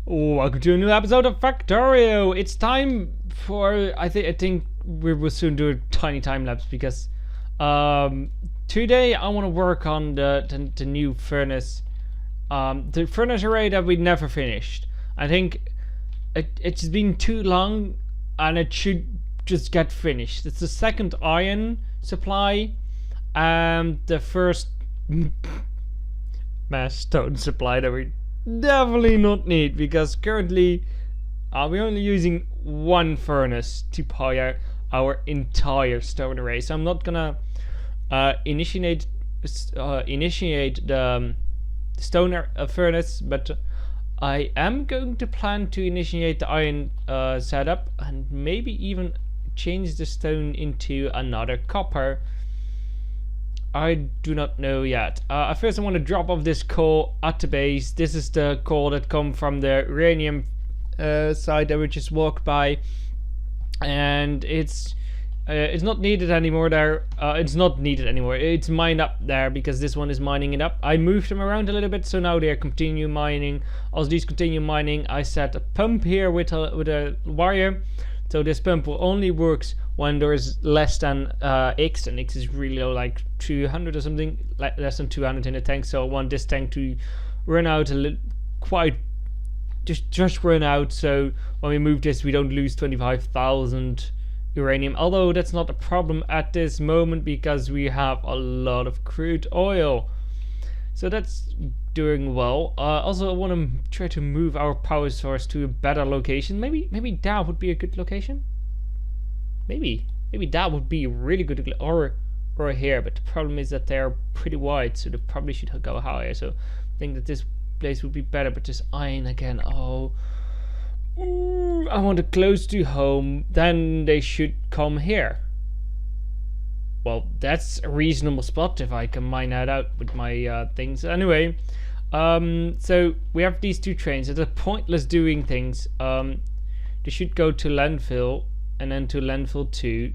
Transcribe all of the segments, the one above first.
Welcome to a new episode of Factorio. It's time for I think we will soon do a tiny time lapse because today I want to work on the new furnace, the furnace array that we never finished. I think it's been too long and it should just get finished. It's the second iron supply and the first mass stone supply that we definitely not need, because currently we're only using one furnace to power our entire stone array. So I'm not gonna initiate the stone furnace, but I am going to plan to initiate the iron setup and maybe even change the stone into another copper. I do not know yet. First I want to drop off this coal at the base. This is the coal that come from the uranium site that we just walked by, and it's not needed anymore there. It's not needed anymore. It's mined up there because this one is mining it up. I moved them around a little bit, so now they continue mining. As these continue mining, I set a pump here with a wire. So this pump will only works when there is less than X, and X is really low, like 200 or something, less than 200 in the tank. So I want this tank to run out just run out. So when we move this, we don't lose 25,000 uranium. Although that's not a problem at this moment because we have a lot of crude oil. So that's doing well. Also, I want to try to move our power source to a better location. Maybe that would be a good location. Maybe that would be a really good, or here. But the problem is that they're pretty wide, so they probably should go higher. So I think that this place would be better. But this iron again. Oh, I want it close to home. Then they should come here. Well, that's a reasonable spot if I can mine that out with my things. Anyway, so we have these two trains. It's pointless doing things. They should go to landfill and then to landfill 2.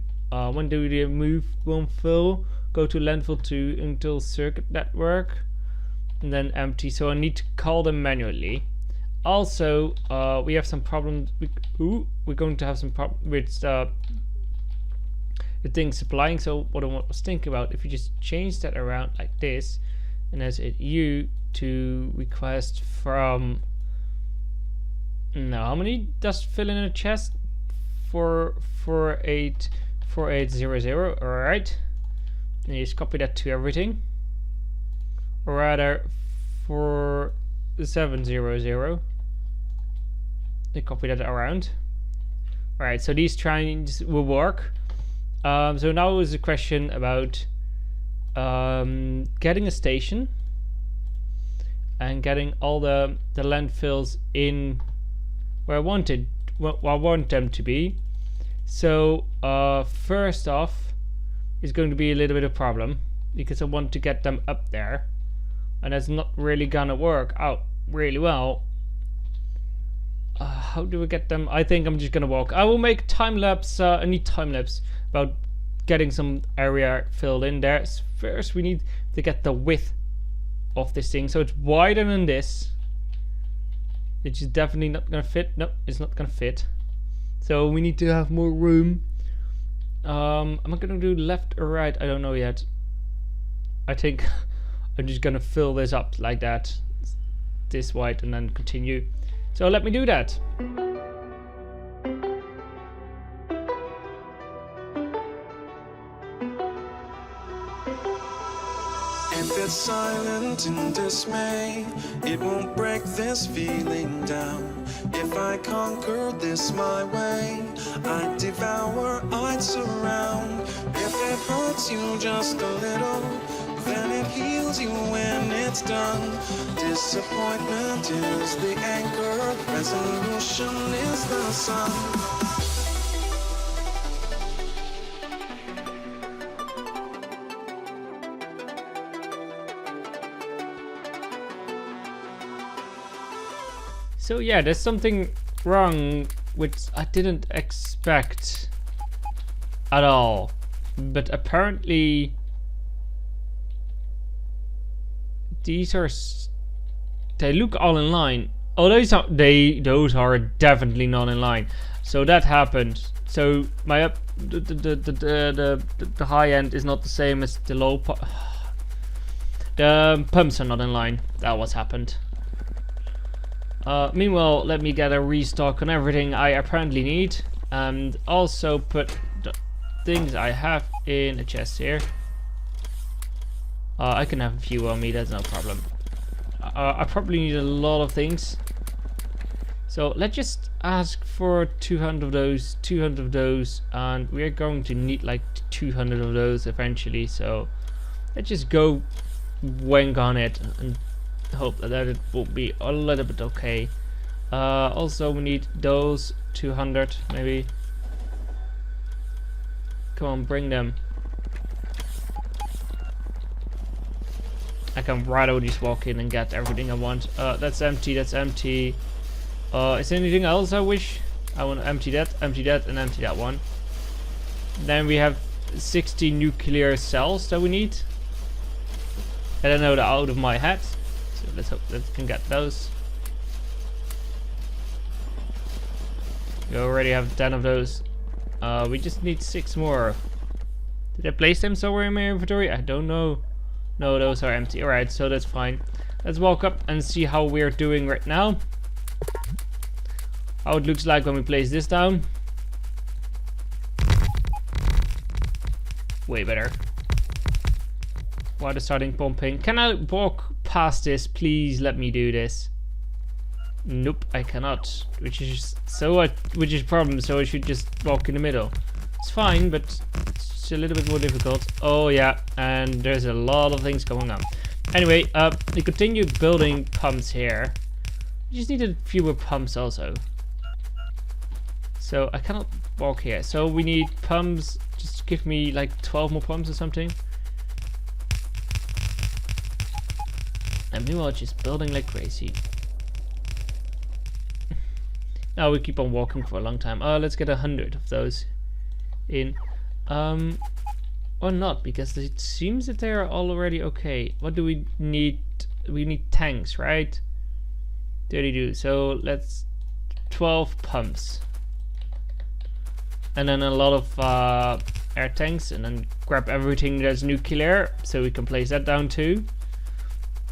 When do they move landfill? Go to landfill 2 until circuit network and then empty. So I need to call them manually. Also, we have some problems. We're going to have some problems with the thing supplying. So what I was thinking about, if you just change that around like this, and as it U to request from, now how many does fill in a chest? 4800. All right, and you just copy that to everything, or rather 4700. They copy that around. All right, so these trains will work. So now is a question about getting a station and getting all the landfills in where I want them to be. So first off is going to be a little bit of a problem because I want to get them up there, and that's not really gonna work out really well. How do we get them? I think I'm just gonna walk. I will make time lapse. I need time lapse about getting some area filled in there. First we need to get the width of this thing, so it's wider than this. It's definitely not gonna fit. No, it's not gonna fit. So we need to have more room. I'm not gonna do left or right, I don't know yet. I think I'm just gonna fill this up like that, this wide, and then continue. So let me do that. If it's silent in dismay, it won't break this feeling down. If I conquer this my way, I'd devour, I'd surround. If it hurts you just a little, then it heals you when it's done. Disappointment is the anchor, resolution is the sun. So yeah, there's something wrong which I didn't expect at all, but apparently these are they look all in line. Oh, those are definitely not in line. So that happened. So my up the high end is not the same as the low. The pumps are not in line. That was happened. Meanwhile, let me get a restock on everything I apparently need, and also put the things I have in a chest here. I can have a few on me. That's no problem. I probably need a lot of things. So let's just ask for 200 of those, 200 of those, and we're going to need like 200 of those eventually. So let's just go wank on it and hope that it will be a little bit okay. Also, we need those 200 maybe. Come on, bring them. I can right away just walk in and get everything I want. That's empty, that's empty. Is there anything else I wish? I want to empty that, and empty that one. Then we have 60 nuclear cells that we need. I don't know that out of my head. So let's hope that we can get those. We already have 10 of those. We just need 6 more. Did I place them somewhere in my inventory? I don't know. No, those are empty. Alright, so that's fine. Let's walk up and see how we're doing right now. How it looks like when we place this down. Way better. Water starting pumping. Can I walk past this? Please let me do this. Nope, I cannot. Which is a problem. So I should just walk in the middle. It's fine, but it's a little bit more difficult. Oh yeah, and there's a lot of things going on. Anyway, we continue building pumps here. We just needed fewer pumps also. So I cannot walk here. So we need pumps. Just give me like 12 more pumps or something. And meanwhile, just building like crazy. Now we keep on walking for a long time. Let's get 100 of those in. Or not, because it seems that they are already okay. What do we need? We need tanks, right? 32. So let's 12 pumps. And then a lot of air tanks, and then grab everything that's nuclear, so we can place that down too.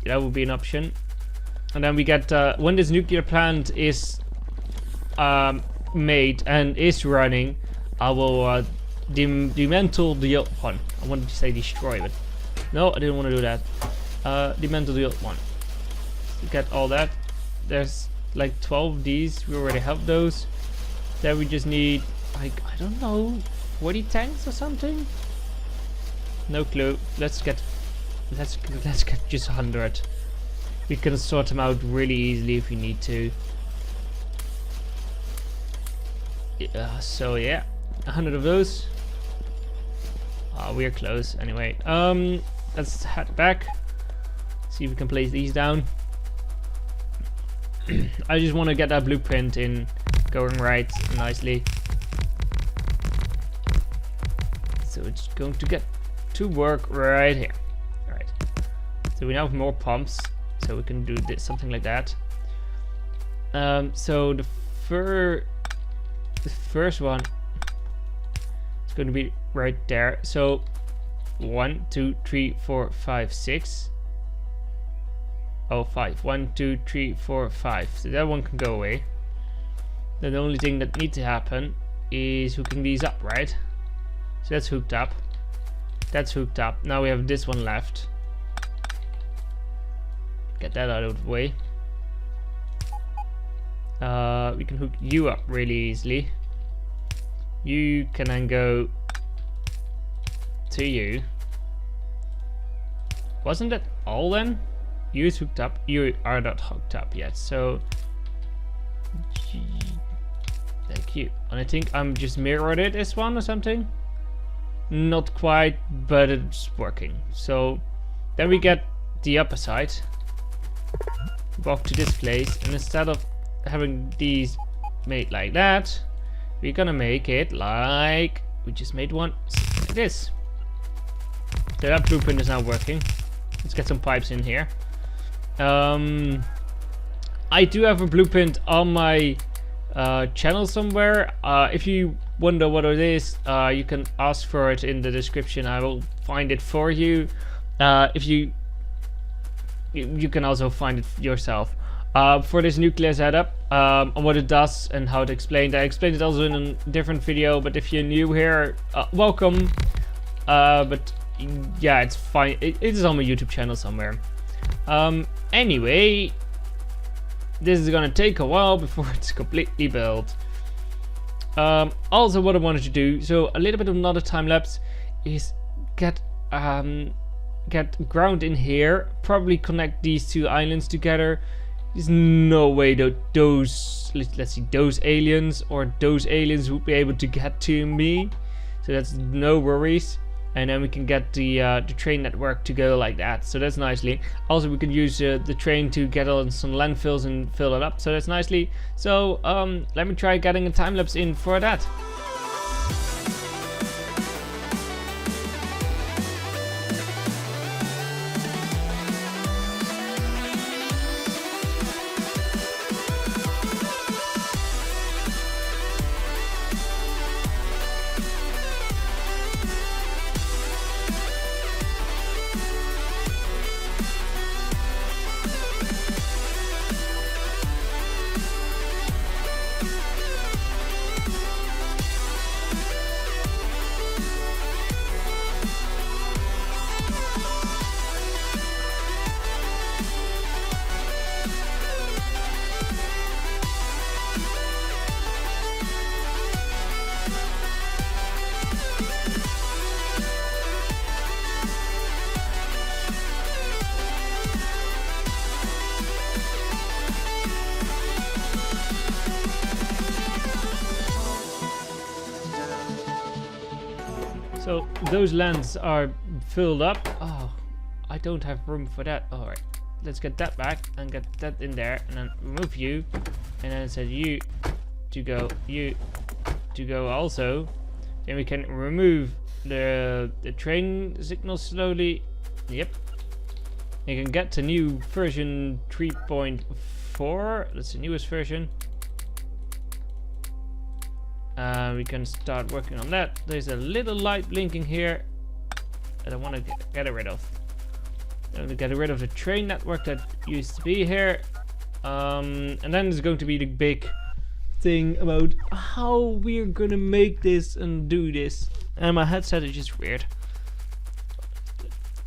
That would be an option. And then we get when this nuclear plant is made and is running, I will dismantle the old one. I wanted to say destroy, but no, I didn't want to do that. Dismantle the old one. To get all that, there's like 12 of these. We already have those. Then we just need, like, I don't know, 40 tanks or something. No clue. Let's get just 100. We can sort them out really easily if we need to. So yeah, 100 of those. We're close anyway. Let's head back. See if we can place these down. I just want to get that blueprint in going right nicely. So it's going to get to work right here. Alright. So we now have more pumps, so we can do this, something like that. So the first one is going to be right there. So 1, 2, 3, 4, 5, 6. Oh, 5. 1, 2, 3, 4, 5. So that one can go away. Then the only thing that needs to happen is hooking these up, right? So that's hooked up. That's hooked up. Now we have this one left. Get that out of the way. We can hook you up really easily. You can then go to you. Wasn't that all then? You is hooked up. You are not hooked up yet. So thank you. And I think I'm just mirrored it as one or something. Not quite, but it's working. So then we get the upper side. Walk to this place, and instead of having these made like that, we're gonna make it like we just made one like this. So that blueprint is now working. Let's get some pipes in here. I do have a blueprint on my channel somewhere. If you wonder what it is, you can ask for it in the description. I will find it for you. If you can also find it yourself. For this nuclear setup, on what it does and how it explained. I explained it also in a different video, but if you're new here, welcome. But yeah, it's fine. It is on my YouTube channel somewhere. Anyway, this is gonna take a while before it's completely built. Also, what I wanted to do, so a little bit of another time lapse, is get ground in here. Probably connect these two islands together. There's no way that those, let's see, those aliens would be able to get to me. So that's no worries. And then we can get the train network to go like that. So that's nicely. Also, we can use the train to get on some landfills and fill it up. So that's nicely. So let me try getting a time lapse in for that. So those lands are filled up. Oh, I don't have room for that. Alright, let's get that back and get that in there, and then remove you, and then it said you to go also. Then we can remove the train signal slowly. Yep. You can get to new version 3.4. That's the newest version. We can start working on that. There's a little light blinking here that I want to get rid of. I want to get rid of the train network that used to be here. And then there's going to be the big thing about how we're gonna make this and do this. And my headset is just weird.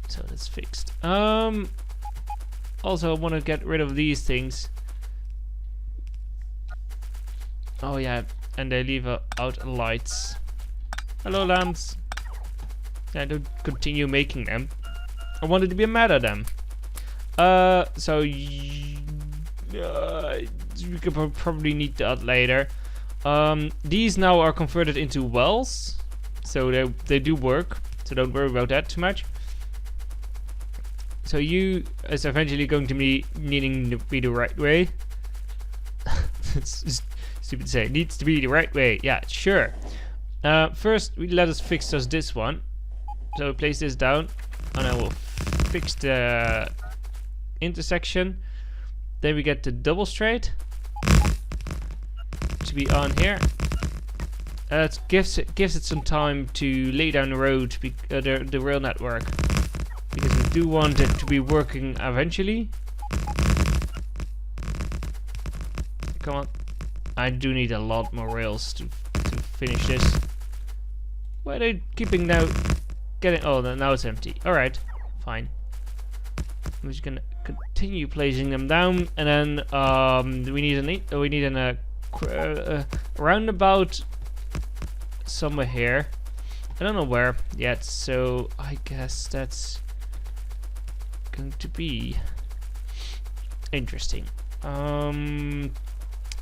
So that's fixed. Also, I want to get rid of these things. Oh yeah. And they leave out lights. Hello, lamps. Yeah, don't continue making them. I wanted to be mad at them. So we could probably need that later. These now are converted into wells, so they do work. So don't worry about that too much. So you is eventually going to be needing to be the right way. It's stupid to say. It needs to be the right way. Yeah, sure. First, let us fix us this one. So place this down, and I will fix the intersection. Then we get the double straight to be on here. It gives it some time to lay down the road, the rail network, because we do want it to be working eventually. Come on. I do need a lot more rails to finish this. Why are they keeping now getting... Oh, now it's empty. Alright, fine. I'm just gonna continue placing them down, and then we need a roundabout somewhere here. I don't know where yet, so I guess that's going to be interesting.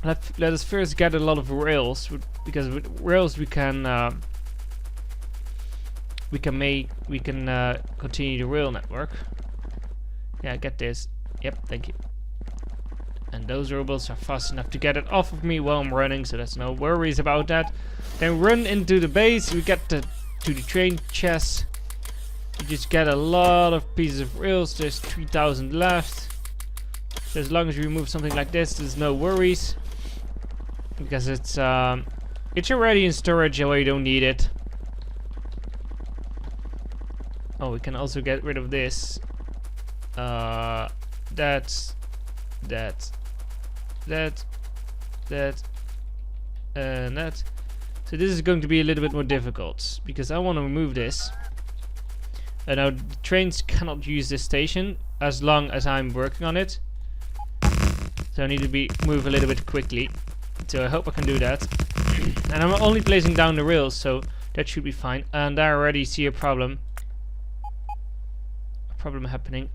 Let us first get a lot of rails, because with rails we can continue the rail network. Yeah, get this. Yep, thank you. And those robots are fast enough to get it off of me while I'm running, so there's no worries about that. Then run into the base. We get to the train chest. You just get a lot of pieces of rails. There's 3,000 left. So as long as we remove something like this, there's no worries. Because it's already in storage, so you don't need it. Oh, we can also get rid of this. That, and that. So this is going to be a little bit more difficult because I want to remove this. And now the trains cannot use this station as long as I'm working on it. So I need to move a little bit quickly. So I hope I can do that. And I'm only placing down the rails, so that should be fine. And I already see a problem. Happening.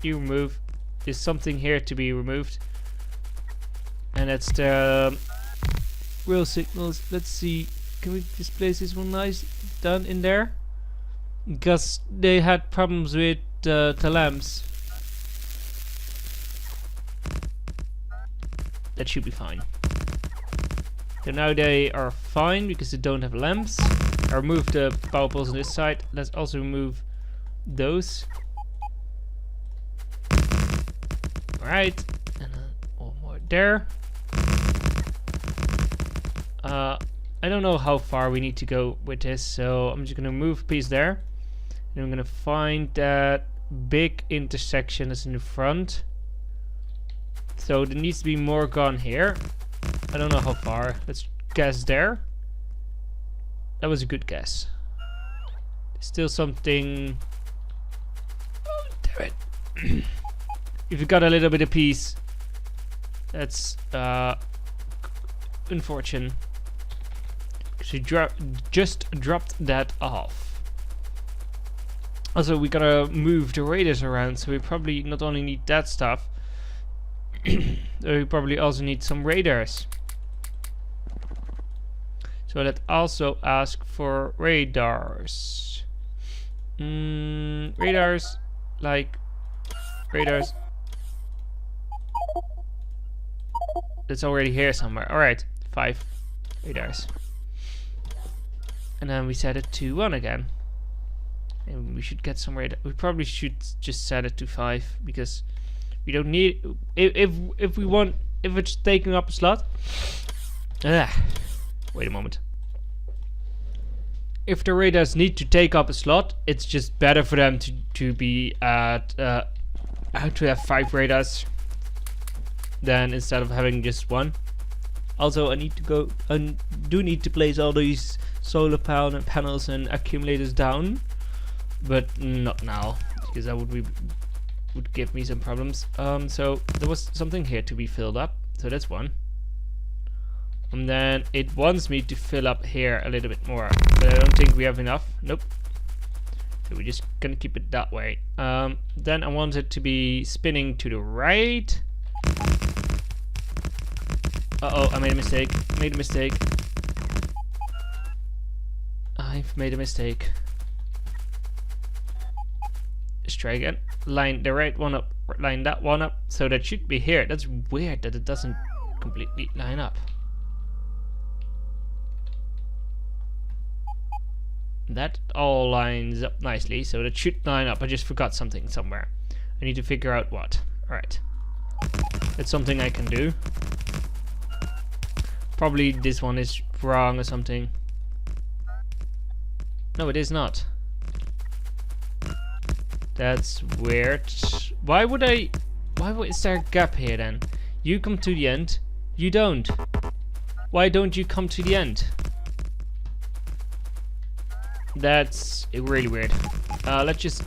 You remove. There's something here to be removed. And that's the rail signals. Let's see. Can we just place this one nice done in there? Because they had problems with the lamps. That should be fine. So now they are fine because they don't have lamps. I removed the power poles on this side. Let's also remove those. Alright. And one more there. I don't know how far we need to go with this, so I'm just gonna move a piece there. And I'm gonna find that big intersection that's in the front. So there needs to be more gone here. I don't know how far. Let's guess there. That was a good guess. Still something. Oh, damn it. If you got a little bit of piece, that's unfortunate. She just dropped that off. Also, we gotta move the radars around, so we probably not only need that stuff, we probably also need some radars. So let's also ask for radars. Radars, like radars. That's already here somewhere. Alright, 5 radars. And then we set it to 1 again. And we should get some radar. We probably should just set it to 5 because we don't need if we want, if it's taking up a slot. Wait a moment. If the radars need to take up a slot, it's just better for them to be at to have 5 radars than instead of having just 1. Also, I need to go and do need to place all these solar panels and accumulators down, but not now because that would give me some problems. So there was something here to be filled up, so that's 1. And then it wants me to fill up here a little bit more, but I don't think we have enough. Nope. So we're just gonna keep it that way. Then I want it to be spinning to the right. Uh-oh, I made a mistake. I've made a mistake. Let's try again. Line the right one up, line that one up. So that should be here. That's weird that it doesn't completely line up. That all lines up nicely, so that should line up. I just forgot something somewhere. I need to figure out what. Alright. That's something I can do. Probably this one is wrong or something. No, it is not. That's weird. Why is there a gap here then? You come to the end. You don't. Why don't you come to the end? That's really weird. Let's just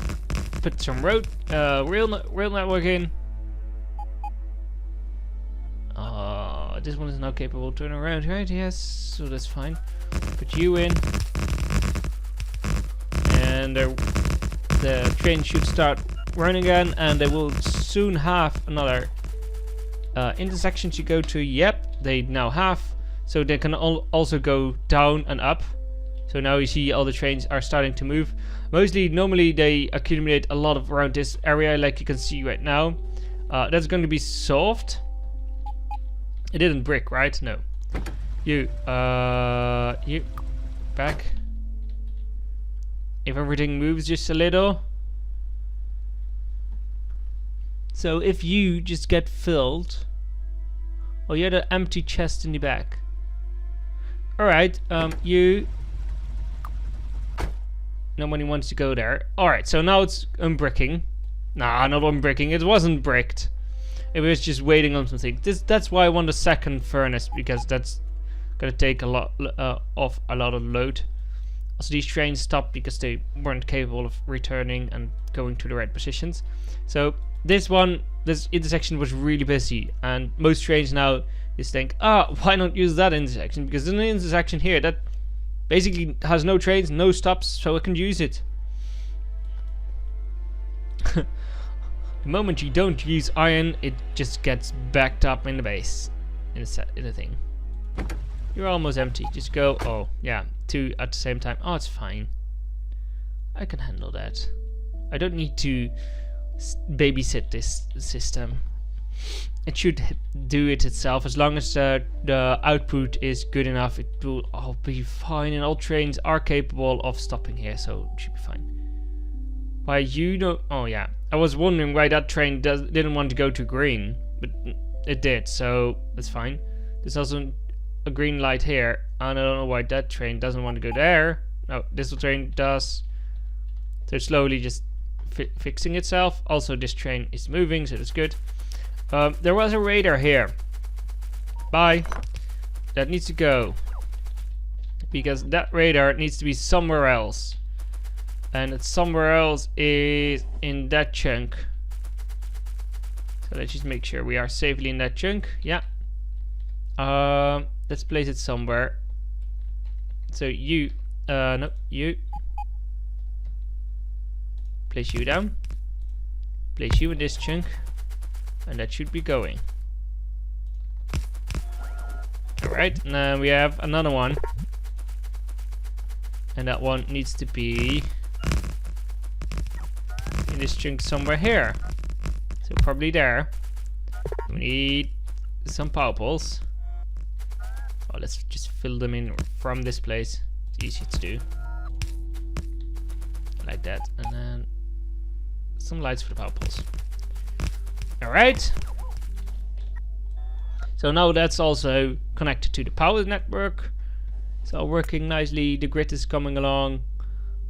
put some rail network in. This one is not capable of turning around, right? Yes, so that's fine. Put you in. And the train should start running again, and they will soon have another intersection to go to. Yep, they now have. So they can also go down and up. So now you see all the trains are starting to move. Normally they accumulate a lot around this area, like you can see right now. That's going to be solved. It didn't brick, right? No. You back. If everything moves just a little. So if you just get filled, oh, you had an empty chest in the back. All right, you. Nobody wants to go there. All right, so now it's unbricking. Nah, not unbricking. It wasn't bricked. It was just waiting on something. That's why I want a second furnace, because that's gonna take a lot off a lot of load. Also, these trains stopped because they weren't capable of returning and going to the right positions. So this intersection was really busy, and most trains now just think, why not use that intersection? Because there's an intersection here that basically has no trains, no stops, so I can use it. The moment you don't use iron, it just gets backed up in the base, in the thing. You're almost empty. Just go. Oh, yeah, 2 at the same time. Oh, it's fine. I can handle that. I don't need to babysit this system. It should do it itself as long as the output is good enough. It will all be fine, and all trains are capable of stopping here, so it should be fine. Why you don't? Oh yeah, I was wondering why that train didn't want to go to green, but it did, so that's fine. There's also a green light here, and I don't know why that train doesn't want to go there. No, this train does. So it's slowly just fixing itself. Also, this train is moving, so that's good. There was a radar here. Bye. That needs to go, because that radar needs to be somewhere else. And it's somewhere else is in that chunk. So let's just make sure we are safely in that chunk. Yeah. Let's place it somewhere. So you, no, you. Place you down. Place you in this chunk. And that should be going. Alright, now we have another one. And that one needs to be in this chunk somewhere here. So probably there. We need some power poles. Oh, let's just fill them in from this place. It's easy to do. Like that. And then some lights for the power poles. Alright. So now that's also connected to the power network. It's all working nicely. The grid is coming along.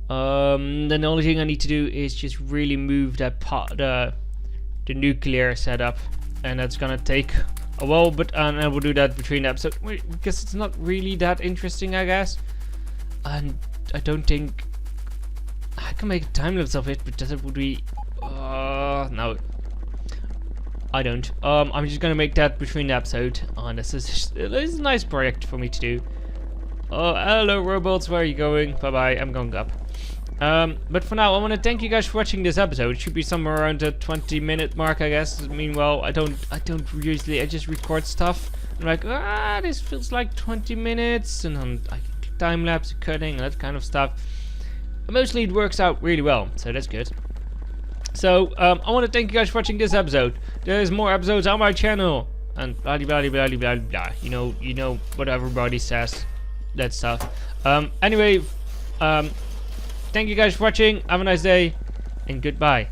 Then the only thing I need to do is just really move that the nuclear setup, and that's gonna take a while. But and I will do that between episodes because it's not really that interesting, I guess. And I don't think I can make a time lapse of it, but that would be no. I don't. I'm just gonna make that between the episode. Oh, this is a nice project for me to do. Oh, hello robots, where are you going? Bye bye, I'm going up. But for now, I want to thank you guys for watching this episode. It should be somewhere around the 20-minute mark, I guess. Meanwhile, I don't usually. I just record stuff. I'm like, this feels like 20 minutes, and I'm like time lapse, cutting, and that kind of stuff. But mostly, it works out really well, so that's good. So, I want to thank you guys for watching this episode. There's more episodes on my channel, and blah blah blah blah blah blah. You know what everybody says, that stuff. Anyway, thank you guys for watching. Have a nice day, and goodbye.